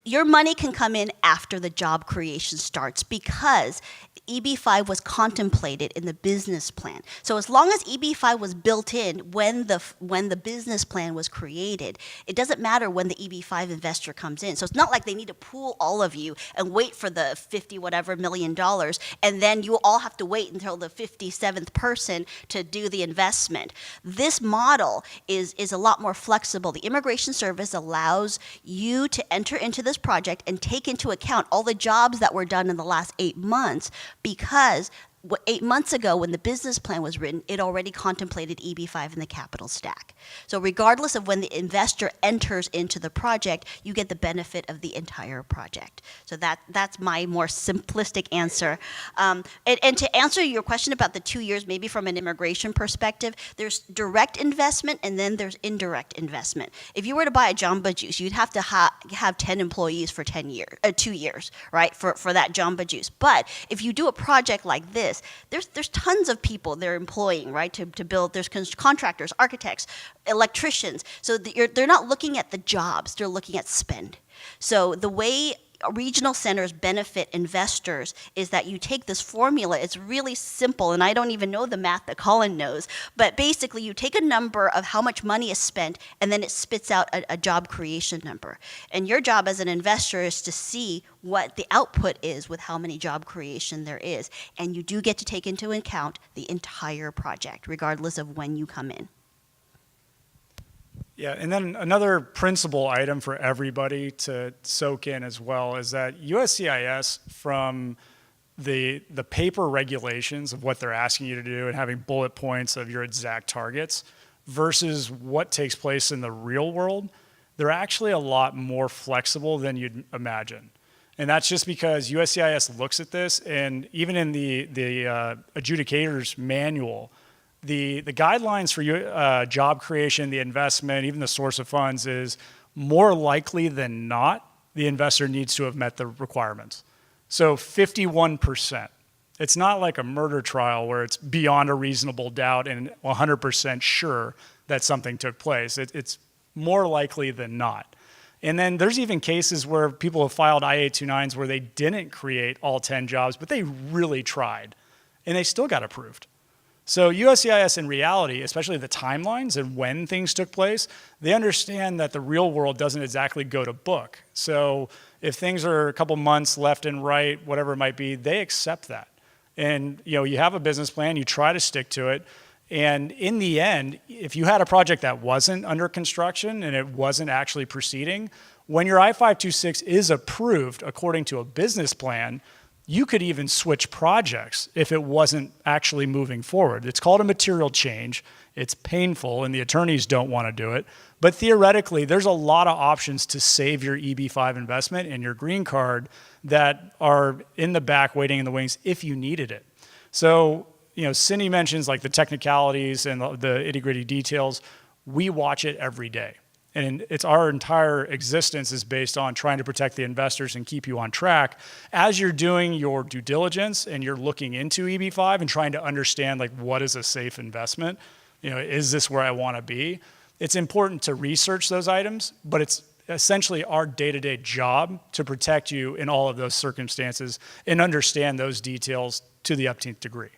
your money can come in after the job creation starts because EB-5 was contemplated in the business plan. So as long as EB-5 was built in when the business plan was created, it doesn't matter when the EB-5 investor comes in. So it's not like they need to pool all of you and wait for the 50 whatever million dollars, and then you all have to wait until the 57th person to do the investment. This model is a lot more flexible. The Immigration Service allows you to enter into this project and take into account all the jobs that were done in the last 8 months, because 8 months ago when the business plan was written, it already contemplated EB-5 in the capital stack. So regardless of when the investor enters into the project, you get the benefit of the entire project. So that's my more simplistic answer. And to answer your question about the 2 years, maybe from an immigration perspective, there's direct investment and then there's indirect investment. If you were to buy a Jamba Juice, you'd have to have 10 employees for 2 years, right, for that Jamba Juice. But if you do a project like this, there's tons of people they're employing, right, to build. There's contractors, architects, electricians. So they're not looking at the jobs, they're looking at spend. So the way regional centers benefit investors is that you take this formula. It's really simple, and I don't even know the math that Colin knows, but basically you take a number of how much money is spent, and then it spits out a job creation number. And your job as an investor is to see what the output is with how many job creation there is. And you do get to take into account the entire project, regardless of when you come in. Yeah, and then another principal item for everybody to soak in as well is that USCIS, from the paper regulations of what they're asking you to do and having bullet points of your exact targets versus what takes place in the real world, they're actually a lot more flexible than you'd imagine. And that's just because USCIS looks at this, and even in the adjudicator's manual, the guidelines for job creation, the investment, even the source of funds is more likely than not, the investor needs to have met the requirements. So 51%. It's not like a murder trial where it's beyond a reasonable doubt and 100% sure that something took place. It's more likely than not. And then there's even cases where people have filed I-829s where they didn't create all 10 jobs, but they really tried, and they still got approved. So USCIS in reality, especially the timelines and when things took place, they understand that the real world doesn't exactly go to book. So if things are a couple months left and right, whatever it might be, they accept that. And you have a business plan, you try to stick to it. And in the end, if you had a project that wasn't under construction and it wasn't actually proceeding, when your I-526 is approved according to a business plan, you could even switch projects if it wasn't actually moving forward. It's called a material change. It's painful, and the attorneys don't want to do it. But theoretically, there's a lot of options to save your EB-5 investment and your green card that are in the back waiting in the wings if you needed it. So, Cindy mentions like the technicalities and the itty-gritty details. We watch it every day. And it's our entire existence is based on trying to protect the investors and keep you on track. As you're doing your due diligence and you're looking into EB-5 and trying to understand like what is a safe investment, is this where I want to be? It's important to research those items, but it's essentially our day-to-day job to protect you in all of those circumstances and understand those details to the upteenth degree.